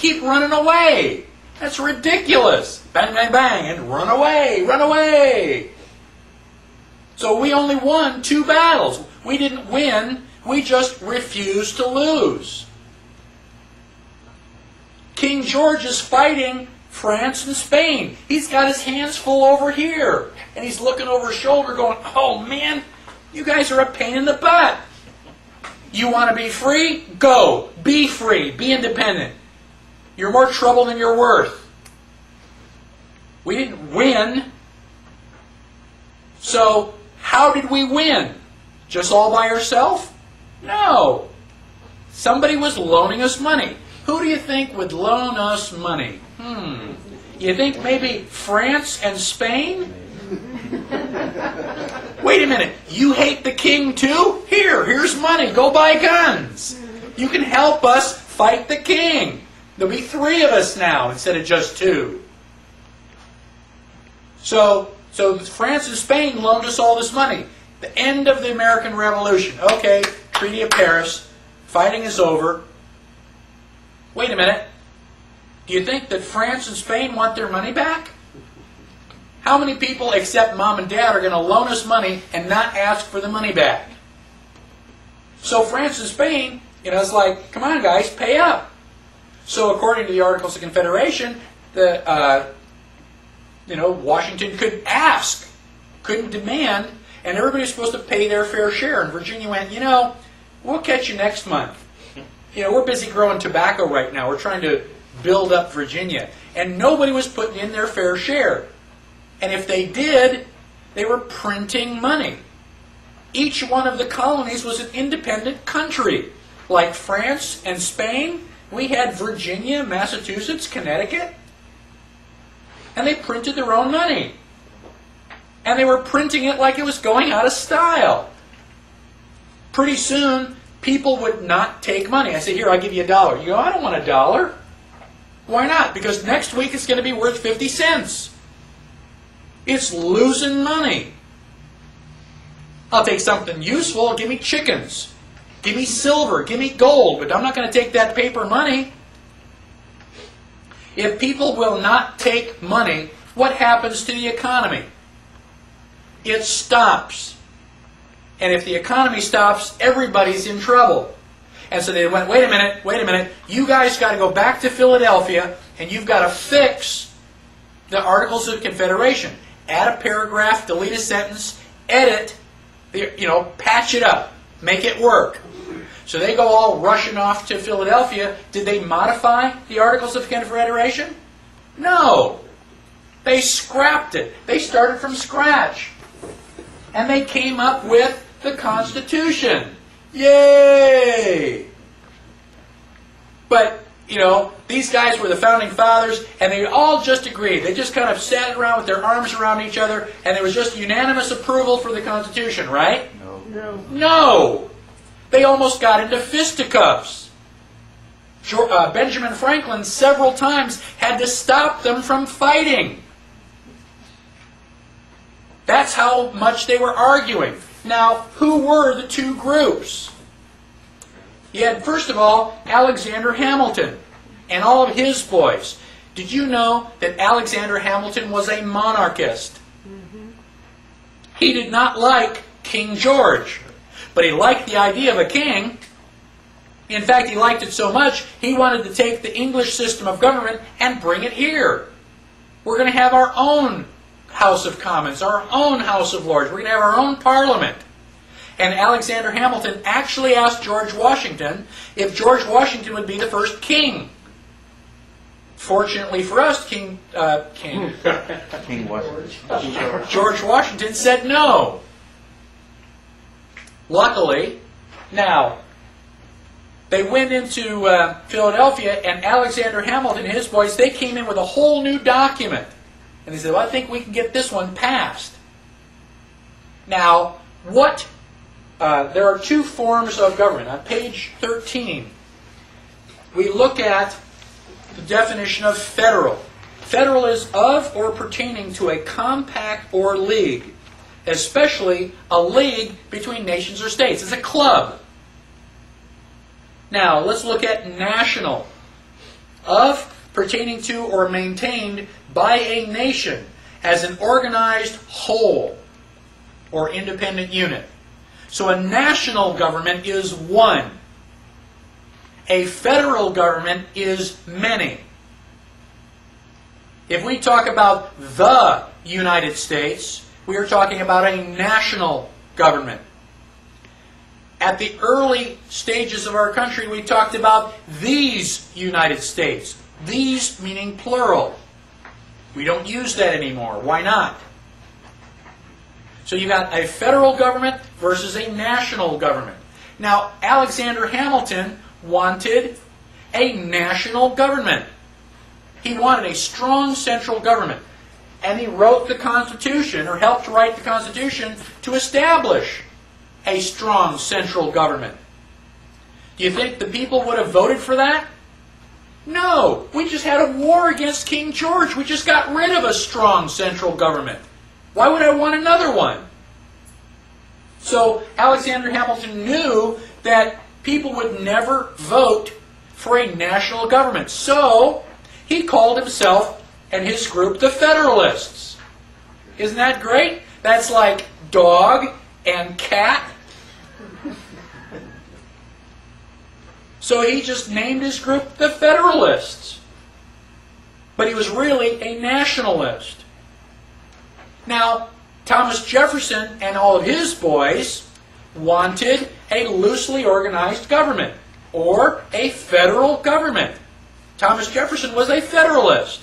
keep running away. That's ridiculous. Bang, bang, bang, and run away, run away. So we only won 2 battles. We didn't win, we just refused to lose. King George is fighting France and Spain. He's got his hands full over here. And he's looking over his shoulder going, oh man, you guys are a pain in the butt. You want to be free? Go. Be free. Be independent. You're more trouble than you're worth. We didn't win. So, how did we win? Just all by ourselves? No. Somebody was loaning us money. Who do you think would loan us money? You think maybe France and Spain? Wait a minute. You hate the king too? Here's money. Go buy guns. You can help us fight the king. There'll be 3 of us now instead of just 2. So France and Spain loaned us all this money. The end of the American Revolution. Okay, Treaty of Paris. Fighting is over. Wait a minute. Do you think that France and Spain want their money back? How many people except mom and dad are going to loan us money and not ask for the money back? So France and Spain, it's like, come on guys, pay up. So according to the Articles of Confederation, Washington could ask, couldn't demand, and everybody's supposed to pay their fair share. And Virginia went, we'll catch you next month. We're busy growing tobacco right now. We're trying to build up Virginia. And nobody was putting in their fair share. And if they did, they were printing money. Each one of the colonies was an independent country. Like France and Spain, we had Virginia, Massachusetts, Connecticut. And they printed their own money. And they were printing it like it was going out of style. Pretty soon, people would not take money. I say, here, I'll give you $1. You go, I don't want $1. Why not? Because next week it's going to be worth 50 cents. It's losing money. I'll take something useful. Give me chickens. Give me silver. Give me gold. But I'm not going to take that paper money. If people will not take money, what happens to the economy? It stops. And if the economy stops, everybody's in trouble. And so they went, wait a minute, you guys got to go back to Philadelphia and you've got to fix the Articles of Confederation. Add a paragraph, delete a sentence, edit, patch it up, make it work. So they go all rushing off to Philadelphia. Did they modify the Articles of Confederation? No. They scrapped it. They started from scratch. And they came up with the Constitution. Yay! But, these guys were the founding fathers, and they all just agreed. They just kind of sat around with their arms around each other, and there was just unanimous approval for the Constitution, right? No! They almost got into fisticuffs. Benjamin Franklin several times had to stop them from fighting. That's how much they were arguing. Now, who were the 2 groups? You had, first of all, Alexander Hamilton and all of his boys. Did you know that Alexander Hamilton was a monarchist? He did not like King George, but he liked the idea of a king. In fact, he liked it so much, he wanted to take the English system of government and bring it here. We're going to have our own House of Commons, our own House of Lords. We're going to have our own Parliament. And Alexander Hamilton actually asked George Washington if George Washington would be the first king. Fortunately for us, King Washington. George Washington said no. Luckily, now, they went into Philadelphia, and Alexander Hamilton and his boys, they came in with a whole new document. And they said, well, I think we can get this one passed. Now, there are 2 forms of government. On page 13, we look at the definition of federal. Federal is of or pertaining to a compact or league, especially a league between nations or states. It's a club. Now, let's look at national. of, pertaining to, or maintained by a nation as an organized whole or independent unit. So a national government is one. A federal government is many. If we talk about the United States, we are talking about a national government. At the early stages of our country, we talked about these United States. These meaning plural. We don't use that anymore. Why not? So you got a federal government versus a national government. Now, Alexander Hamilton wanted a national government. He wanted a strong central government. And he wrote the Constitution, or helped write the Constitution, to establish a strong central government. Do you think the people would have voted for that? No. We just had a war against King George. We just got rid of a strong central government. Why would I want another one? So Alexander Hamilton knew that people would never vote for a national government. So he called himself and his group the Federalists. Isn't that great? That's like dog and cat. So he just named his group the Federalists. But he was really a nationalist. Now, Thomas Jefferson and all of his boys wanted a loosely organized government, or a federal government. Thomas Jefferson was a Federalist.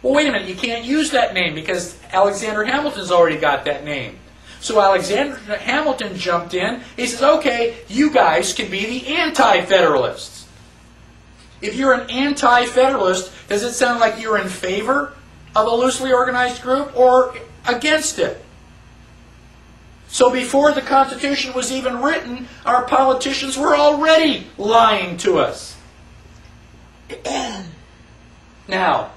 Well, wait a minute, you can't use that name because Alexander Hamilton's already got that name. So Alexander Hamilton jumped in. He says, okay, you guys can be the anti-Federalists. If you're an anti-Federalist, does it sound like you're in favor of a loosely organized group or against it? So before the Constitution was even written, our politicians were already lying to us. Now,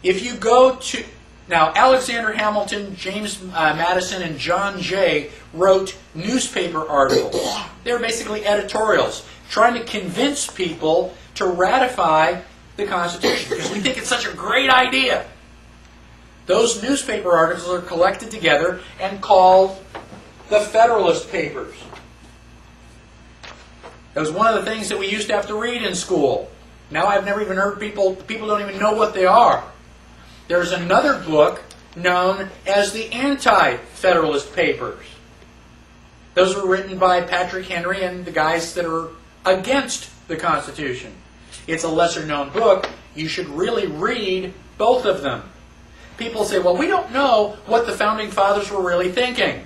if you go to... Now, Alexander Hamilton, James Madison, and John Jay wrote newspaper articles. They were basically editorials, trying to convince people to ratify the Constitution, because we think it's such a great idea. Those newspaper articles are collected together and called the Federalist Papers. That was one of the things that we used to have to read in school. Now I've never even heard people don't even know what they are. There's another book known as the Anti-Federalist Papers. Those were written by Patrick Henry and the guys that are against the Constitution. It's a lesser-known book. You should really read both of them. People say, well, we don't know what the Founding Fathers were really thinking.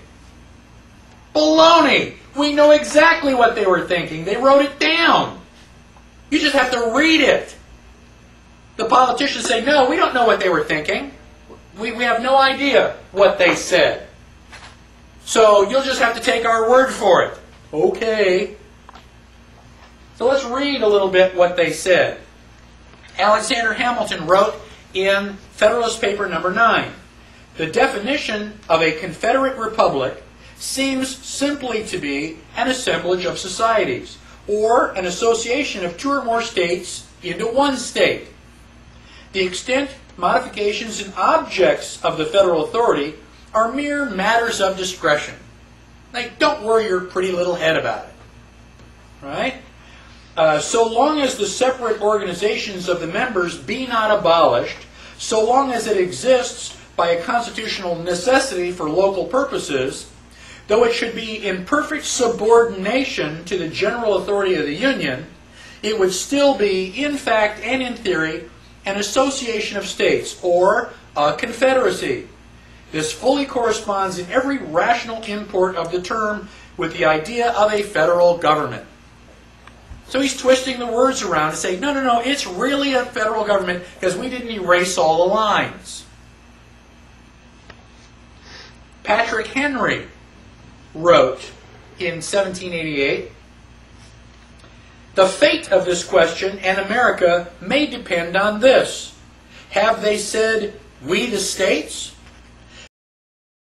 Baloney! We know exactly what they were thinking. They wrote it down. You just have to read it. The politicians say, no, we don't know what they were thinking. We have no idea what they said. So you'll just have to take our word for it. Okay. So let's read a little bit what they said. Alexander Hamilton wrote in Federalist Paper number 9, the definition of a Confederate Republic seems simply to be an assemblage of societies, or an association of two or more states into one state. The extent, modifications, and objects of the federal authority are mere matters of discretion. Like, don't worry your pretty little head about it. Right? So long as the separate organizations of the members be not abolished, so long as it exists by a constitutional necessity for local purposes, though it should be in perfect subordination to the general authority of the Union, it would still be, in fact and in theory, an association of states, or a confederacy. This fully corresponds in every rational import of the term with the idea of a federal government. So he's twisting the words around to say, no, no, no, it's really a federal government because we didn't erase all the lines. Patrick Henry wrote in 1788, the fate of this question and America may depend on this. Have they said, we the states,